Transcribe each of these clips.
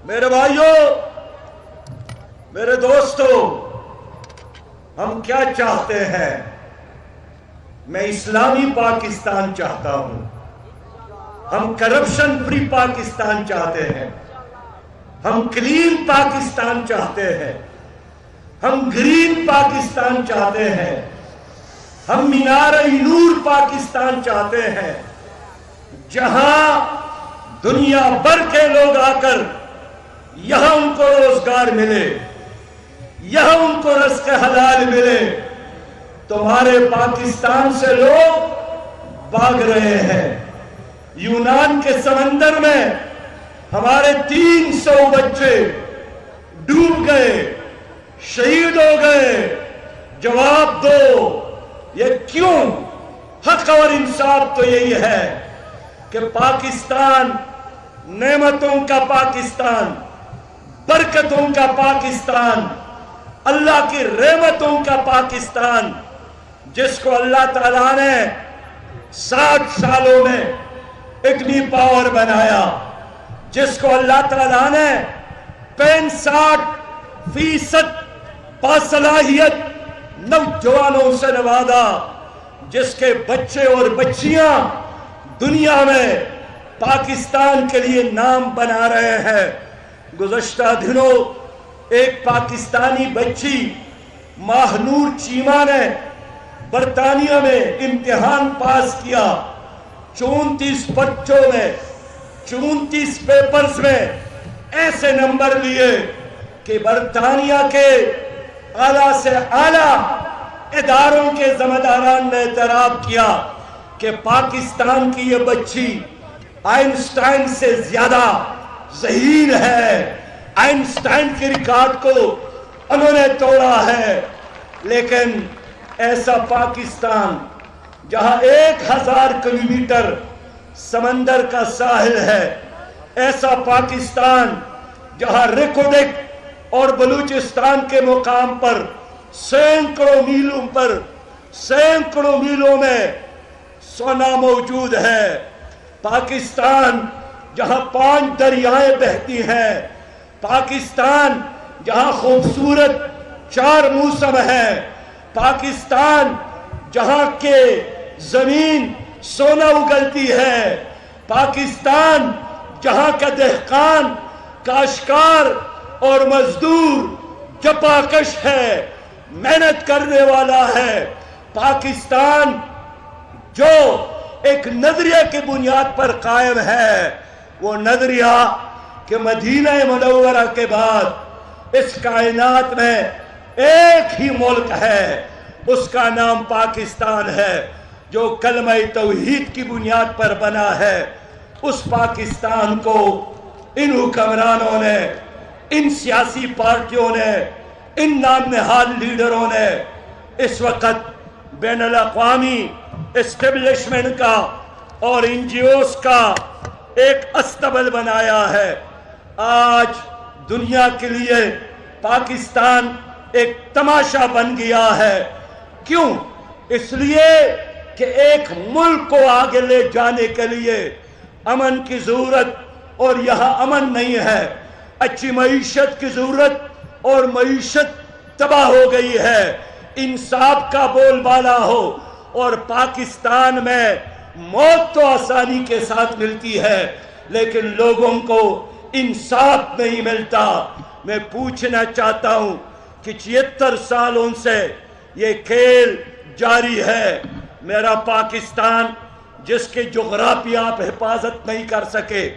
میرے بھائیوں، میرے دوستوں، ہم کیا چاہتے ہیں؟ میں اسلامی پاکستان چاہتا ہوں، ہم کرپشن فری پاکستان چاہتے ہیں، ہم کلین پاکستان چاہتے ہیں، ہم گرین پاکستان چاہتے ہیں، ہم مینار نور پاکستان چاہتے ہیں، جہاں دنیا بھر کے لوگ آ کر یہاں ان کو روزگار ملے، یہاں ان کو رزق حلال ملے۔ تمہارے پاکستان سے لوگ بھاگ رہے ہیں۔ یونان کے سمندر میں ہمارے 300 بچے ڈوب گئے، شہید ہو گئے۔ جواب دو، یہ کیوں؟ حق اور انصاف تو یہی ہے کہ پاکستان نعمتوں کا پاکستان، برکتوں کا پاکستان، اللہ کی رحمتوں کا پاکستان، جس کو اللہ تعالیٰ نے 60 سالوں میں اتنی پاور بنایا، جس کو اللہ تعالیٰ نے 65% باصلاحیت نوجوانوں سے نوازا، جس کے بچے اور بچیاں دنیا میں پاکستان کے لیے نام بنا رہے ہیں۔ گزشتہ دنوں ایک پاکستانی بچی ماہنور چیمہ نے برطانیہ میں امتحان پاس کیا، 34 بچوں میں 34 پیپرز میں ایسے نمبر لیے کہ برطانیہ کے اعلیٰ سے اعلیٰ اداروں کے ذمہ داران نے اعتراف کیا کہ پاکستان کی یہ بچی آئنسٹائن سے زیادہ ذہین ہے، آئنسٹائن کے ریکارڈ کو انہوں نے توڑا ہے۔ لیکن ایسا پاکستان جہاں 1000 کلومیٹر سمندر کا ساحل ہے، ایسا پاکستان جہاں ریکوڈک اور بلوچستان کے مقام پر سینکڑوں میلوں میں سونا موجود ہے، پاکستان جہاں 5 دریائیں بہتی ہیں، پاکستان جہاں خوبصورت 4 موسم ہیں، پاکستان جہاں کے زمین سونا اگلتی ہے، پاکستان جہاں کا دہقان، کاشتکار اور مزدور جپاکش ہے، محنت کرنے والا ہے، پاکستان جو ایک نظریے کی بنیاد پر قائم ہے، وہ نظریہ کہ مدینہ منورہ کے بعد اس کائنات میں ایک ہی ملک ہے، اس کا نام پاکستان ہے، جو کلمہ توحید کی بنیاد پر بنا ہے۔ اس پاکستان کو ان حکمرانوں نے، ان سیاسی پارٹیوں نے، ان نام نہاد لیڈروں نے اس وقت بین الاقوامی اسٹیبلشمنٹ کا اور NGOs کا ایک استبل بنایا ہے۔ آج دنیا کے لیے پاکستان ایک تماشا بن گیا ہے۔ کیوں؟ اس لیے کہ ایک ملک کو آگے لے جانے کے لیے امن کی ضرورت، اور یہاں امن نہیں ہے، اچھی معیشت کی ضرورت، اور معیشت تباہ ہو گئی ہے، انصاف کا بول بالا ہو، اور پاکستان میں موت تو آسانی کے ساتھ ملتی ہے لیکن لوگوں کو انصاف نہیں ملتا۔ میں پوچھنا چاہتا ہوں کہ 76 سالوں سے یہ کھیل جاری ہے۔ میرا پاکستان جس کے جغرافیہ آپ حفاظت نہیں کر سکے،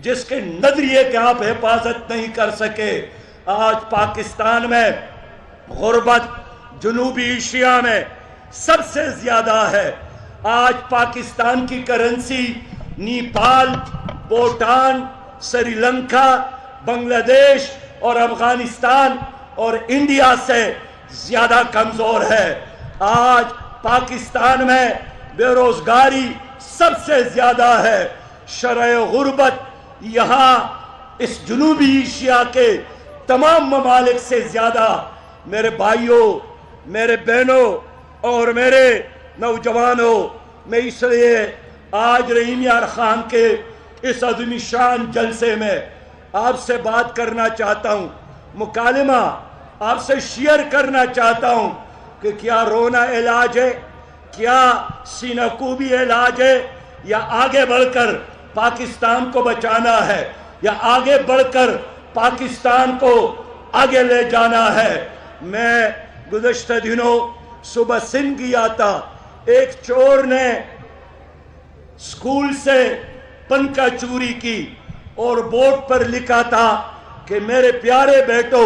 جس کے نظریے کے آپ حفاظت نہیں کر سکے، آج پاکستان میں غربت جنوبی ایشیا میں سب سے زیادہ ہے۔ آج پاکستان کی کرنسی نیپال، بھوٹان، سری لنکا، بنگلہ دیش اور افغانستان اور انڈیا سے زیادہ کمزور ہے۔ آج پاکستان میں بے روزگاری سب سے زیادہ ہے، شرح غربت یہاں اس جنوبی ایشیا کے تمام ممالک سے زیادہ۔ میرے بھائیوں، میرے بہنوں اور میرے نوجوانوں، میں اس لیے آج رحیم یار خان کے اس عظیم شان جلسے میں آپ سے بات کرنا چاہتا ہوں، مکالمہ آپ سے شیئر کرنا چاہتا ہوں کہ کیا رونا علاج ہے، کیا سینہ کوبی علاج ہے، یا آگے بڑھ کر پاکستان کو بچانا ہے، یا آگے بڑھ کر پاکستان کو آگے لے جانا ہے۔ میں گزشتہ دنوں صبح سندھ گیا تھا، ایک چور نے اسکول سے پنکھا چوری کی اور بورڈ پر لکھا تھا کہ میرے پیارے بیٹو،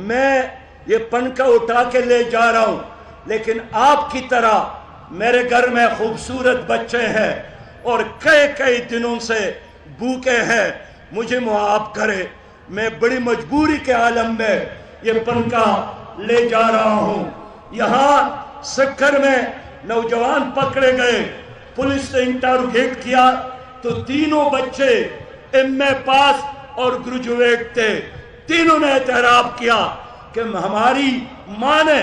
میں یہ پنکھا اٹھا کے لے جا رہا ہوں، لیکن آپ کی طرح میرے گھر میں خوبصورت بچے ہیں اور کئی دنوں سے بھوکے ہیں، مجھے معاف کرے، میں بڑی مجبوری کے عالم میں یہ پنکھا لے جا رہا ہوں۔ یہاں سکھر میں نوجوان پکڑے گئے، پولیس نے انٹروگیٹ کیا تو تینوں بچے ایم اے پاس اور گریجویٹ تھے۔ تینوں نے اعتراف کیا کہ ہماری ماں نے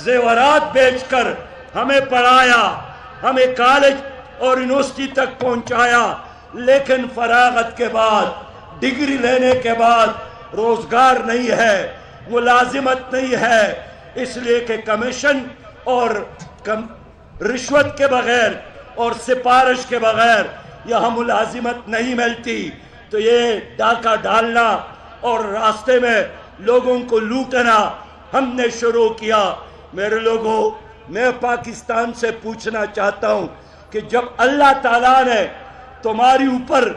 زیورات بیچ کر ہمیں پڑھایا، ہمیں کالج اور یونیورسٹی تک پہنچایا، لیکن فراغت کے بعد، ڈگری لینے کے بعد روزگار نہیں ہے، ملازمت نہیں ہے، اس لیے کہ کمیشن اور رشوت کے بغیر اور سفارش کے بغیر یہاں ملازمت نہیں ملتی۔ تو یہ ڈاکہ ڈالنا اور راستے میں لوگوں کو لوٹنا ہم نے شروع کیا۔ میرے لوگوں، میں پاکستان سے پوچھنا چاہتا ہوں کہ جب اللہ تعالیٰ نے تمہاری اوپر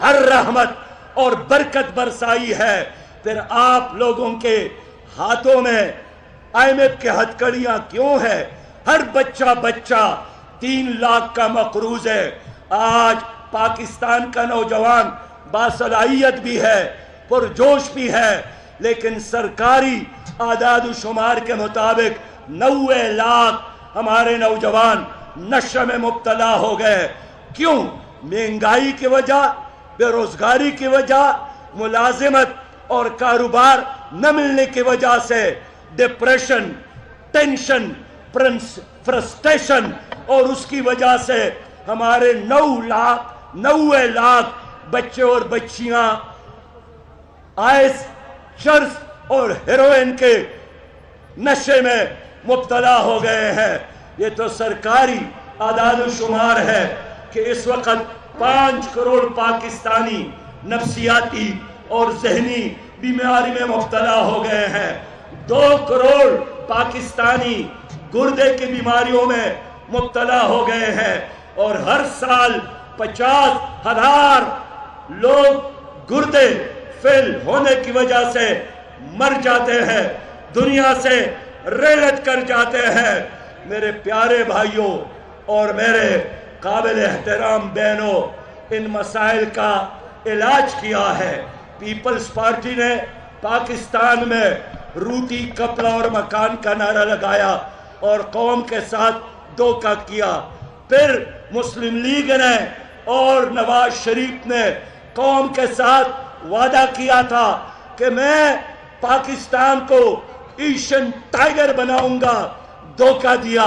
ہر رحمت اور برکت برسائی ہے، پھر آپ لوگوں کے ہاتھوں میں IMF کے ہتھکڑیاں کیوں ہے؟ ہر بچہ 3 لاکھ کا مقروض ہے۔ آج پاکستان کا نوجوان باصلاحیت بھی ہے، پرجوش بھی ہے، لیکن سرکاری اعداد و شمار کے مطابق 90 لاکھ ہمارے نوجوان نشے میں مبتلا ہو گئے۔ کیوں؟ مہنگائی کی وجہ، بے روزگاری کی وجہ، ملازمت اور کاروبار نہ ملنے کی وجہ سے، ڈپریشن، ٹینشن، فرسٹریشن، اور اس کی وجہ سے ہمارے 90 لاکھ بچے اور بچیاں آئس، چرس اور ہیروئن کے نشے میں مبتلا ہو گئے ہیں۔ یہ تو سرکاری اعداد و شمار ہے کہ اس وقت 5 کروڑ پاکستانی نفسیاتی اور ذہنی بیماری میں مبتلا ہو گئے ہیں، 2 کروڑ پاکستانی گردے کی بیماریوں میں مبتلا ہو گئے ہیں، اور ہر سال 50,000 لوگ گردے فیل ہونے کی وجہ سے مر جاتے ہیں، دنیا سے رحلت کر جاتے ہیں۔ میرے پیارے بھائیوں اور میرے قابل احترام بہنوں، ان مسائل کا علاج کیا ہے؟ پیپلز پارٹی نے پاکستان میں روٹی، کپڑا اور مکان کا نعرہ لگایا اور قوم کے ساتھ دھوکہ کیا۔ پھر مسلم لیگ نے اور نواز شریف نے قوم کے ساتھ وعدہ کیا تھا کہ میں پاکستان کو ایشین ٹائگر بناؤں گا، دھوکہ دیا،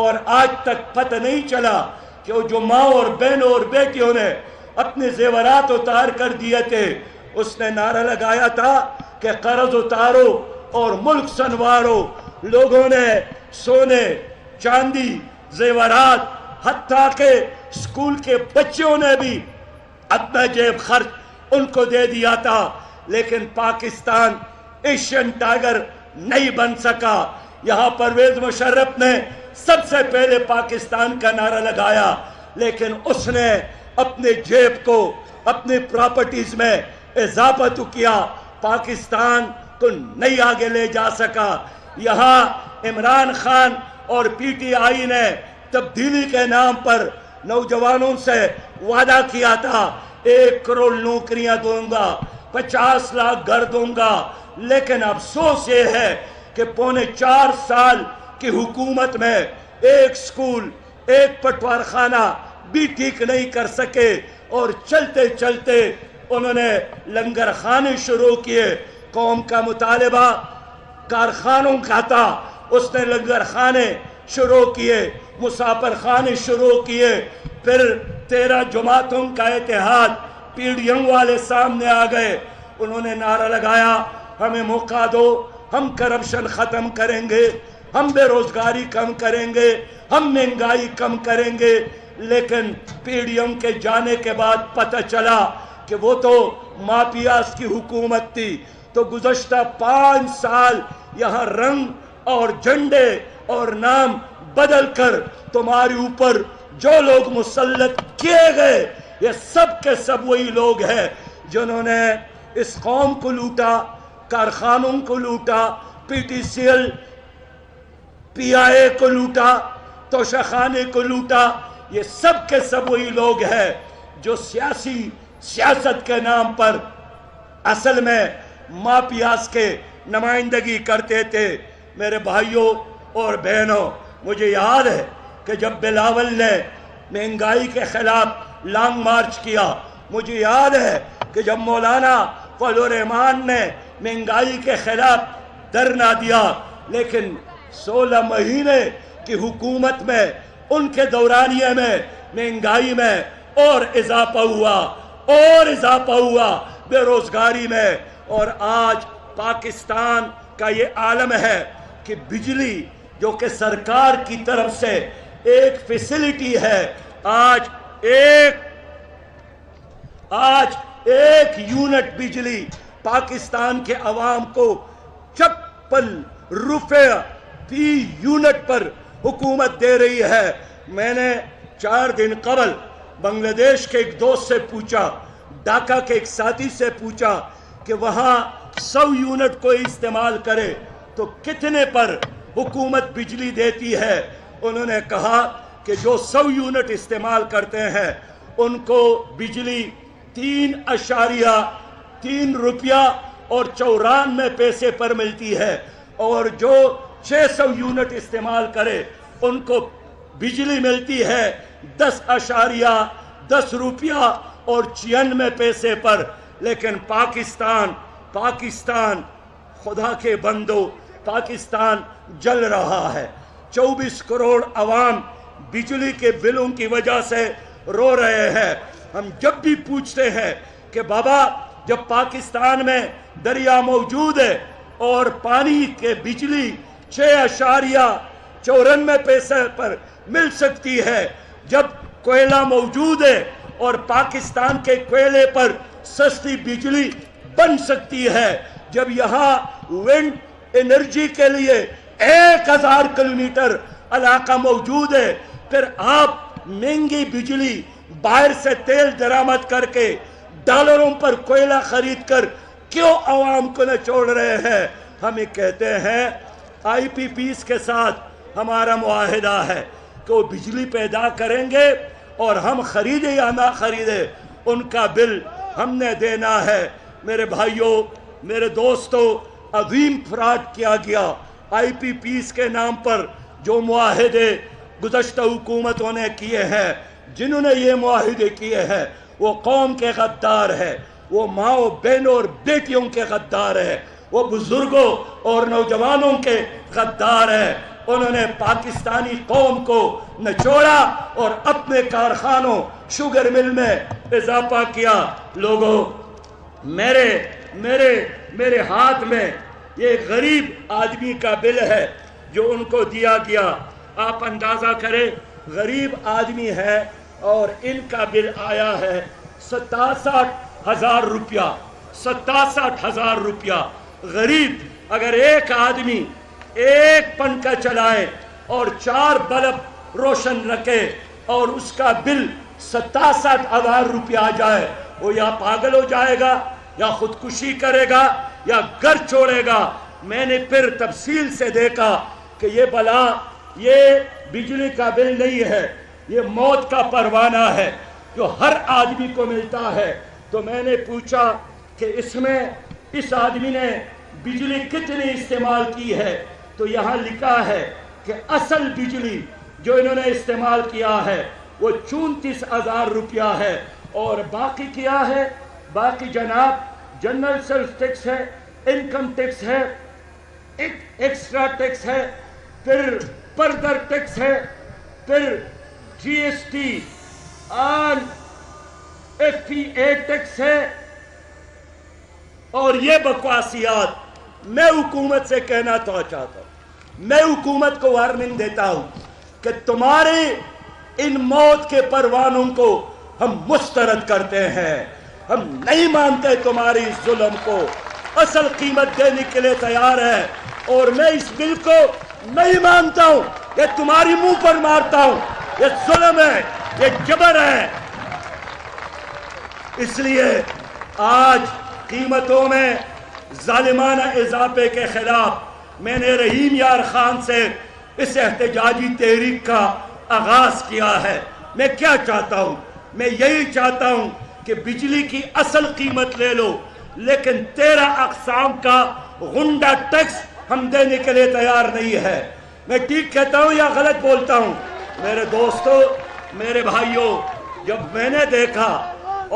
اور آج تک پتہ نہیں چلا کہ وہ جو ماں اور بہنوں اور بیٹیوں نے اپنے زیورات اتار کر دیے تھے، اس نے نعرہ لگایا تھا کہ قرض اتارو اور ملک سنوارو۔ لوگوں نے سونے، چاندی، زیورات، حتیٰ کہ اسکول کے بچوں نے بھی اپنا جیب خرچ ان کو دے دیا تھا، لیکن پاکستان ایشین ٹائگر نہیں بن سکا۔ یہاں پرویز مشرف نے سب سے پہلے پاکستان کا نعرہ لگایا، لیکن اس نے اپنے جیب کو اپنی پراپرٹیز میں اضافہ تو کیا، پاکستان کو نہیں آگے لے جا سکا۔ یہاں عمران خان اور PTI نے تبدیلی کے نام پر نوجوانوں سے وعدہ کیا تھا 1 کروڑ نوکریاں دوں گا، 50 لاکھ گھر دوں گا، لیکن افسوس یہ ہے کہ 4.25 سال کی حکومت میں ایک سکول، ایک پٹوار خانہ بھی ٹھیک نہیں کر سکے، اور چلتے چلتے انہوں نے لنگر خانے شروع کیے۔ قوم کا مطالبہ کارخانوں کا تھا، اس نے لنگر خانے شروع کیے، مسافر خانے شروع کیے، پھر 13 جماعتوں کا اتحاد PDM والے سامنے آ گئے, انہوں نے نعرہ لگایا ہمیں موقع دو, ہم کرپشن ختم کریں گے, ہم بے روزگاری کم کریں گے, ہم مہنگائی کم کریں گے. لیکن PDM کے جانے کے بعد پتہ چلا کہ وہ تو مافیاز کی حکومت تھی. تو گزشتہ 5 سال یہاں رنگ اور جھنڈے اور نام بدل کر تمہارے اوپر جو لوگ مسلط کیے گئے, یہ سب کے سب وہی لوگ ہیں جنہوں نے اس قوم کو لوٹا, کارخانوں کو لوٹا, PTCL PIA کو لوٹا, توشخانے کو لوٹا. یہ سب کے سب وہی لوگ ہیں جو سیاست کے نام پر اصل میں مافیاز کے نمائندگی کرتے تھے. میرے بھائیوں اور بہنوں, مجھے یاد ہے کہ جب بلاول نے مہنگائی کے خلاف لانگ مارچ کیا, مجھے یاد ہے کہ جب مولانا فضل الرحمان نے مہنگائی کے خلاف دھرنا دیا, لیکن 16 مہینے کی حکومت میں ان کے دورانیے میں مہنگائی میں اور اضافہ ہوا بے روزگاری میں. اور آج پاکستان کا یہ عالم ہے کہ بجلی جو کہ سرکار کی طرف سے ایک فیسلٹی ہے, آج ایک یونٹ بجلی پاکستان کے عوام کو 56 روپے فی یونٹ پر حکومت دے رہی ہے. میں نے 4 دن قبل بنگلہ دیش کے ایک دوست سے پوچھا, ڈھاکہ کے ایک ساتھی سے پوچھا کہ وہاں 100 یونٹ کوئی استعمال کرے تو کتنے پر حکومت بجلی دیتی ہے. انہوں نے کہا کہ جو 100 یونٹ استعمال کرتے ہیں ان کو بجلی 3.3 روپیہ اور 94 پیسے پر ملتی ہے, اور جو 600 یونٹ استعمال کرے ان کو بجلی ملتی ہے 10.10 روپیہ اور 96 پیسے پر. لیکن پاکستان خدا کے بندو, پاکستان جل رہا ہے. 24 کروڑ عوام بجلی کے بلوں کی وجہ سے رو رہے ہیں. ہم جب بھی پوچھتے ہیں کہ بابا جب پاکستان میں دریا موجود ہے اور پانی کے بجلی 6.94 پیسے پر مل سکتی ہے, جب کوئلہ موجود ہے اور پاکستان کے کوئلے پر سستی بجلی بن سکتی ہے, جب یہاں ونڈ انرجی کے لیے 1000 کلومیٹر علاقہ موجود ہے, پھر آپ مہنگی بجلی باہر سے تیل درآمد کر کے ڈالروں پر کوئلہ خرید کر کیوں عوام کو نہ چھوڑ رہے ہیں؟ ہمیں کہتے ہیں IPPs کے ساتھ ہمارا معاہدہ ہے کہ وہ بجلی پیدا کریں گے اور ہم خریدے یا نہ خریدے ان کا بل ہم نے دینا ہے. میرے بھائیوں, میرے دوستوں, عظیم فراڈ کیا گیا. IPPs کے نام پر جو معاہدے گزشتہ حکومتوں نے کیے ہیں, جنہوں نے یہ معاہدے کیے ہیں وہ قوم کے غدار ہے, وہ ماں بہنوں اور بیٹیوں کے غدار ہے, وہ بزرگوں اور نوجوانوں کے غدار ہے. انہوں نے پاکستانی قوم کو نچوڑا اور اپنے کارخانوں شوگر مل میں اضافہ کیا. لوگوں, میرے ہاتھ میں یہ غریب آدمی کا بل ہے جو ان کو دیا گیا. آپ اندازہ کریں, غریب آدمی ہے اور ان کا بل آیا ہے 67,000 روپیہ. 67,000 روپیہ. غریب اگر ایک آدمی ایک پنکھا چلائے اور 4 بلب روشن رکھے اور اس کا بل 67,000 روپیہ آ جائے, وہ یا پاگل ہو جائے گا یا خودکشی کرے گا یا گھر چھوڑے گا. میں نے پھر تفصیل سے دیکھا کہ یہ بلا, یہ بجلی کا بل نہیں ہے, یہ موت کا پروانہ ہے جو ہر آدمی کو ملتا ہے. تو میں نے پوچھا کہ اس آدمی نے بجلی کتنی استعمال کی ہے, تو یہاں لکھا ہے کہ اصل بجلی جو انہوں نے استعمال کیا ہے وہ 34,000 روپیہ ہے, اور باقی کیا ہے؟ باقی جناب جنرل سیلز ٹیکس ہے, انکم ٹیکس ہے, ایکسٹرا ٹیکس ہے, پھر فردر ٹیکس ہے, پھر GST آن FTA ٹیکس ہے اور یہ بکواسیات، میں حکومت سے کہنا تو چاہتا ہوں، میں حکومت کو وارننگ دیتا ہوں کہ تمہارے ان موت کے پروانوں کو ہم مسترد کرتے ہیں، ہم نہیں مانتے تمہاری ظلم کو، اصل قیمت دینے کے لیے تیار ہے، اور میں اس بل کو نہیں مانتا ہوں، یہ تمہاری منہ پر مارتا ہوں، یہ ظلم ہے، یہ جبر ہے۔ اس لیے آج قیمتوں میں ظالمانہ اضافے کے خلاف میں نے رحیم یار خان سے اس احتجاجی تحریک کا آغاز کیا ہے۔ میں کیا چاہتا ہوں؟ میں یہی چاہتا ہوں کہ بجلی کی اصل قیمت لے لو، لیکن 13 اقسام کا غنڈہ ٹیکس ہم دینے کے لیے تیار نہیں ہے۔ میں ٹھیک کہتا ہوں یا غلط بولتا ہوں؟ میرے دوستو، میرے بھائیوں، جب میں نے دیکھا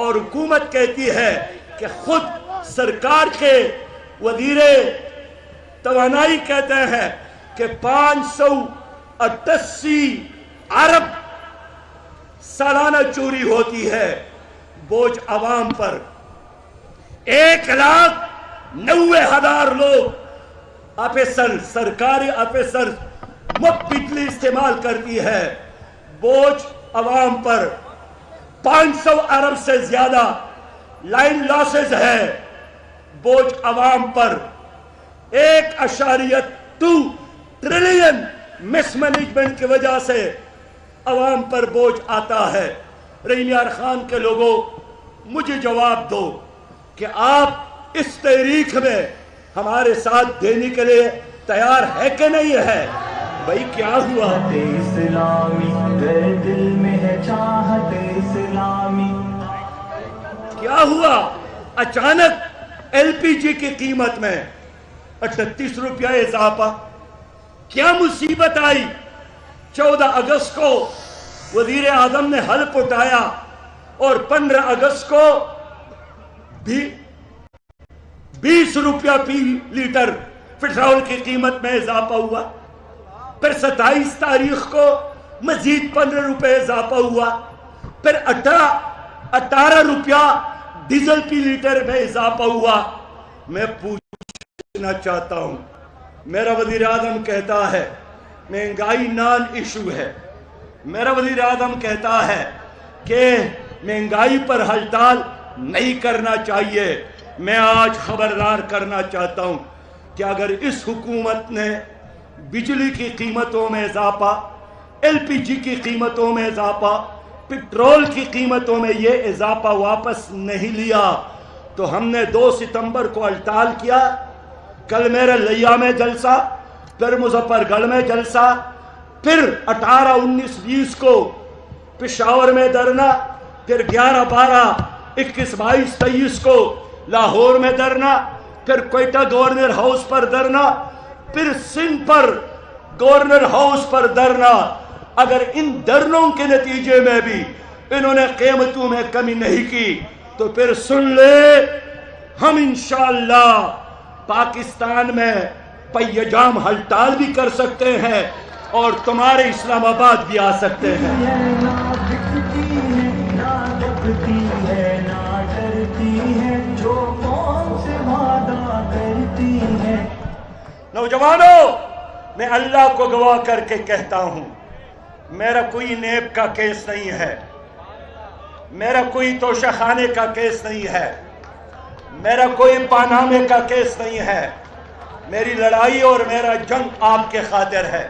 اور حکومت کہتی ہے کہ خود سرکار کے وزیر توانائی کہتے ہیں کہ 588 ارب سالانہ چوری ہوتی ہے، بوجھ عوام پر 1,90,000 لوگ آفیسر، سرکاری آفیسر مفت بجلی استعمال کرتی ہے، بوجھ عوام پر 500 ارب سے زیادہ لائن لاسز ہے، بوجھ عوام پر 1.2 ٹریلین مس مینجمنٹ کی وجہ سے عوام پر بوجھ آتا ہے۔ رحیم یار خان کے لوگوں، مجھے جواب دو کہ آپ اس تحریک میں ہمارے ساتھ دینے کے لیے تیار ہے کہ نہیں ہے؟ بھائی کیا ہوا؟ اسلامی دل میں ہے چاہت اسلامی۔ کیا ہوا؟ اچانک LPG کی قیمت میں 38 روپیہ اضافہ، کیا مصیبت آئی؟ 14 اگست کو وزیر اعظم نے حلف اٹھایا اور 15 اگست کو بھی 20 روپیہ فی لیٹر پٹرول کی قیمت میں اضافہ ہوا، پھر 27 تاریخ کو مزید 15 روپے اضافہ ہوا، پھر 18 روپیہ ڈیزل فی لیٹر میں اضافہ ہوا۔ میں پوچھنا چاہتا ہوں، میرا وزیر اعظم کہتا ہے مہنگائی نان ایشو ہے، میرا وزیر اعظم کہتا ہے کہ مہنگائی پر ہڑتال نہیں کرنا چاہیے۔ میں آج خبردار کرنا چاہتا ہوں کہ اگر اس حکومت نے بجلی کی قیمتوں میں اضافہ، LPG کی قیمتوں میں اضافہ، پٹرول کی قیمتوں میں یہ اضافہ واپس نہیں لیا تو ہم نے 2 ستمبر کو ہڑتال کیا، کل میرے لیا میں جلسہ، پھر مظفر گڑھ میں جلسہ، پھر 18، 19، 20 کو پشاور میں دھرنا، پھر 11، 12، 21، 22، 23 کو لاہور میں دھرنا، پھر کوئٹہ گورنر ہاؤس پر دھرنا، پھر سندھ پر گورنر ہاؤس پر دھرنا۔ اگر ان دھرنوں کے نتیجے میں بھی انہوں نے قیمتوں میں کمی نہیں کی تو پھر سن لے، ہم انشاءاللہ پاکستان میں پیجام ہڑتال بھی کر سکتے ہیں اور تمہارے اسلام آباد بھی آ سکتے ہیں۔ نوجوانوں، میں اللہ کو گواہ کر کے کہتا ہوں، میرا کوئی نیب کا کیس نہیں ہے، میرا کوئی توشہ خانے کا کیس نہیں ہے، میرا کوئی پانامے کا کیس نہیں ہے۔ میری لڑائی اور میرا جنگ آپ کے خاطر ہے،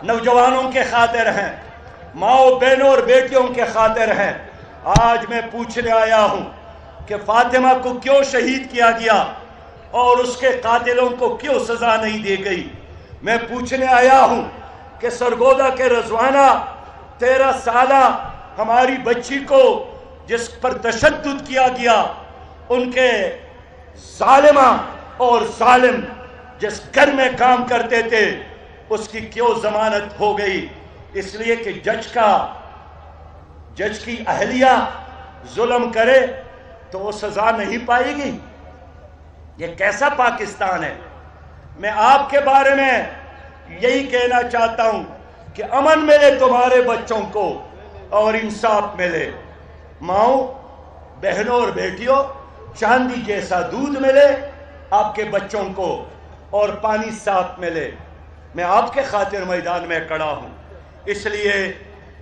نوجوانوں کے خاطر ہیں، ماؤں بہنوں اور بیٹیوں کے خاطر ہیں۔ آج میں پوچھنے آیا ہوں کہ فاطمہ کو کیوں شہید کیا گیا اور اس کے قاتلوں کو کیوں سزا نہیں دی گئی؟ میں پوچھنے آیا ہوں کہ سرگودا کے رضوانہ 13 سالہ ہماری بچی کو جس پر تشدد کیا گیا، ان کے ظالمہ اور ظالم جس گھر میں کام کرتے تھے، اس کی کیوں ضمانت ہو گئی؟ اس لیے کہ جج کی اہلیہ ظلم کرے تو وہ سزا نہیں پائے گی۔ یہ کیسا پاکستان ہے؟ میں آپ کے بارے میں یہی کہنا چاہتا ہوں کہ امن ملے تمہارے بچوں کو اور انصاف ملے۔ ماؤں، بہنوں اور بیٹیوں، چاندی جیسا دودھ ملے آپ کے بچوں کو اور پانی صاف ملے۔ میں آپ کے خاطر میدان میں کھڑا ہوں۔ اس لیے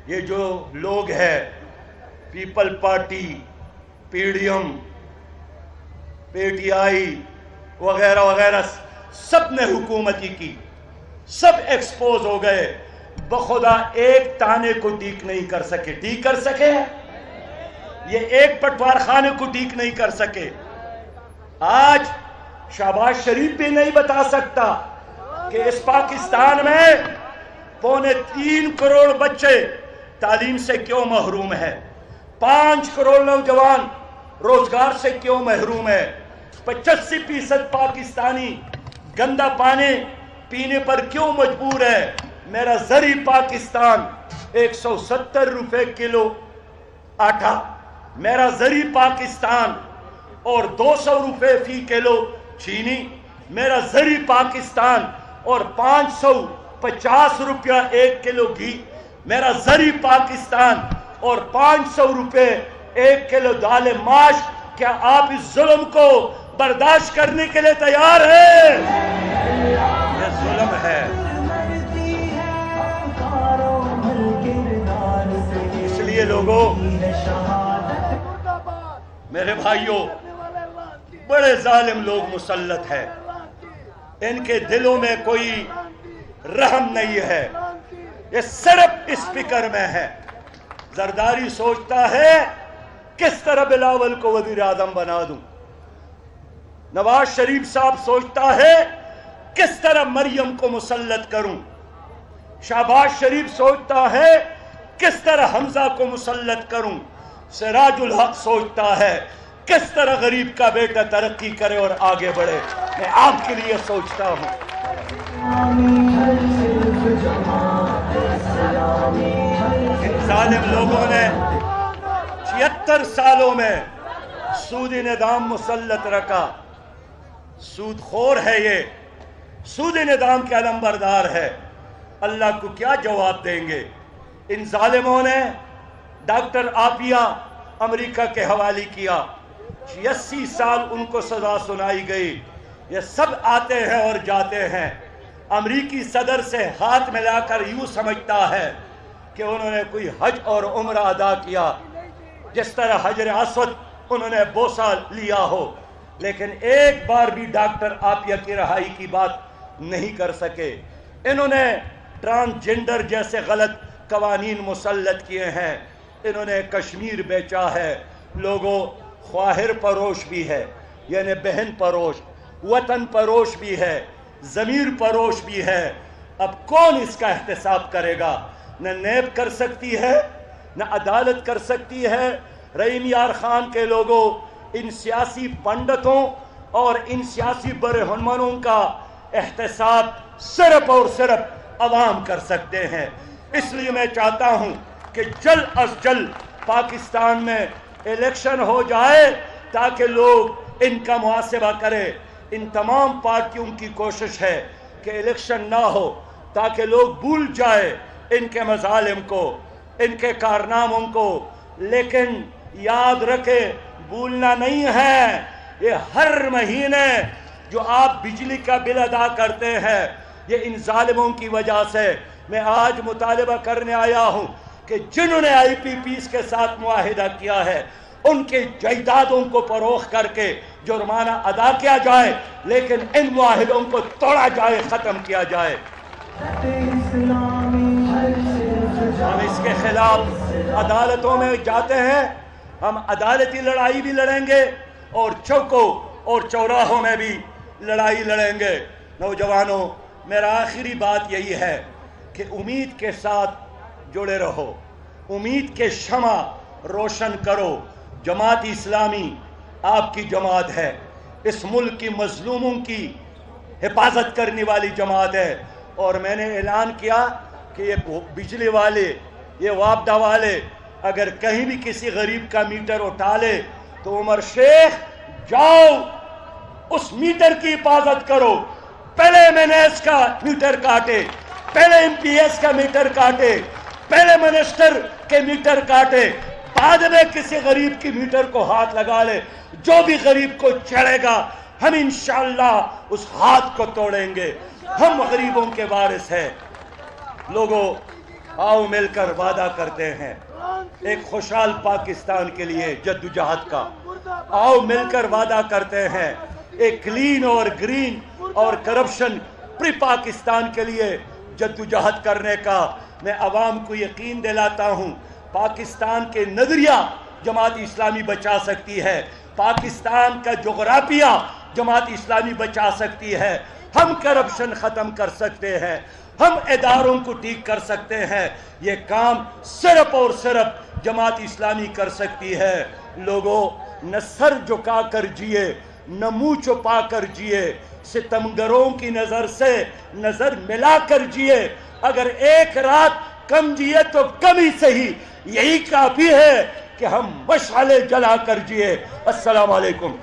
یہ جو لوگ ہیں، people party, P D M, P T I وغیرہ وغیرہ، سب نے حکومتی کی، سب ایکسپوز ہو گئے، بخدا ایک تانے کو ٹھیک نہیں کر سکے۔ ٹھیک کر سکے؟ یہ ایک پٹوار خانے کو ٹھیک نہیں کر سکے۔ آج شہباز شریف بھی نہیں بتا سکتا کہ اس پاکستان میں 3.25 کروڑ بچے تعلیم سے کیوں محروم ہے، 5 کروڑ نوجوان روزگار سے کیوں محروم ہے، 85% پاکستانی گندا پانی پینے پر کیوں مجبور ہے۔ میرا زرعی پاکستان 170 روپے کلو آٹا، میرا زرعی پاکستان، اور 200 روپے فی کلو چینی، میرا زرعی پاکستان، اور 550 روپیہ 1 کلو گھی، میرا زرعی پاکستان، اور 500 روپے 1 کلو دال ماش۔ کیا آپ اس ظلم کو برداشت کرنے کے لیے تیار ہیں؟ یہ ظلم ہے۔ اس لیے لوگوں، میرے بھائیوں، بڑے ظالم لوگ مسلط ہیں، ان کے دلوں میں کوئی رحم نہیں ہے، یہ صرف اسپیکر میں ہے۔ زرداری سوچتا ہے کس طرح بلاول کو وزیر اعظم بنا دوں، نواز شریف صاحب سوچتا ہے کس طرح مریم کو مسلط کروں، شہباز شریف سوچتا ہے کس طرح حمزہ کو مسلط کروں، سراج الحق سوچتا ہے کس طرح غریب کا بیٹا ترقی کرے اور آگے بڑھے۔ میں آپ کے لیے سوچتا ہوں۔ ان ظالم لوگوں نے 76 سالوں میں سودی نظام مسلط رکھا۔ سود خور ہے، یہ سودی نظام کے علمبردار ہے۔ اللہ کو کیا جواب دیں گے؟ ان ظالموں نے ڈاکٹر عافیہ امریکہ کے حوالے کیا، 86 سال ان کو سزا سنائی گئی۔ یہ سب آتے ہیں اور جاتے ہیں۔ امریکی صدر سے ہاتھ ملا کر یوں سمجھتا ہے کہ انہوں نے کوئی حج اور عمرہ ادا کیا، جس طرح حجر اسود انہوں نے بوسہ لیا ہو، لیکن ایک بار بھی ڈاکٹر عافیہ کی رہائی کی بات نہیں کر سکے۔ انہوں نے ٹرانسجنڈر جیسے غلط قوانین مسلط کیے ہیں، انہوں نے کشمیر بیچا ہے۔ لوگوں، خواہر پروش بھی ہے، یعنی بہن پروش، وطن پروش بھی ہے، ضمیر پروش بھی ہے۔ اب کون اس کا احتساب کرے گا؟ نہ نیب کر سکتی ہے، نہ عدالت کر سکتی ہے۔ رحیم یار خان کے لوگوں، ان سیاسی پنڈتوں اور ان سیاسی برہنمنوں کا احتساب صرف اور صرف عوام کر سکتے ہیں۔ اس لیے میں چاہتا ہوں کہ جلد از جلد پاکستان میں الیکشن ہو جائے تاکہ لوگ ان کا محاسبہ کریں۔ ان تمام پارٹیوں کی کوشش ہے کہ الیکشن نہ ہو تاکہ لوگ بھول جائے ان کے مظالم کو، ان کے کارناموں کو، لیکن یاد رکھے بھولنا نہیں ہے۔ یہ ہر مہینے جو آپ بجلی کا بل ادا کرتے ہیں، یہ ان ظالموں کی وجہ سے۔ میں آج مطالبہ کرنے آیا ہوں کہ جنہوں نے آئی پی پیز کے ساتھ معاہدہ کیا ہے، ان کے جائیدادوں کو فروخت کر کے جرمانہ ادا کیا جائے، لیکن ان معاہدوں کو توڑا جائے، ختم کیا جائے۔ ہم اس کے خلاف عدالتوں میں جاتے ہیں، ہم عدالتی لڑائی بھی لڑیں گے اور چوکوں اور چوراہوں میں بھی لڑائی لڑیں گے۔ نوجوانوں، میرا آخری بات یہی ہے کہ امید کے ساتھ جڑے رہو، امید کے شمع روشن کرو۔ جماعت اسلامی آپ کی جماعت ہے، اس ملک کی مظلوموں کی حفاظت کرنے والی جماعت ہے، اور میں نے اعلان کیا کہ یہ بجلی والے، یہ وابڈہ والے اگر کہیں بھی کسی غریب کا میٹر اٹھا لے تو عمر شیخ جاؤ اس میٹر کی حفاظت کرو۔ پہلے MNS کا میٹر کاٹے، پہلے MPS کا میٹر کاٹے، پہلے منسٹر کے میٹر کاٹے، بعد میں کسی غریب کی میٹر کو ہاتھ لگا لے، جو بھی غریب کو چڑھے گا ہم انشاءاللہ اس ہاتھ کو توڑیں گے۔ ہم غریبوں کے وارث ہیں۔ لوگوں، آؤ مل کر وعدہ کرتے ہیں ایک خوشحال پاکستان کے لیے جدوجہد کا۔ آؤ مل کر وعدہ کرتے ہیں ایک کلین اور گرین اور کرپشن فری پاکستان کے لیے جدوجہد کرنے کا۔ میں عوام کو یقین دلاتا ہوں پاکستان کے نظریہ جماعت اسلامی بچا سکتی ہے، پاکستان کا جغرافیہ جماعت اسلامی بچا سکتی ہے۔ ہم کرپشن ختم کر سکتے ہیں، ہم اداروں کو ٹھیک کر سکتے ہیں۔ یہ کام صرف اور صرف جماعت اسلامی کر سکتی ہے۔ لوگوں، نہ سر جھکا کر جیے، نہ منہ چھپا کر جیے، ستمگروں کی نظر سے نظر ملا کر جیے۔ اگر ایک رات کم جیے تو کم ہی صحیح، یہی کافی ہے کہ ہم مشعلیں جلا کر جیے۔ السلام علیکم۔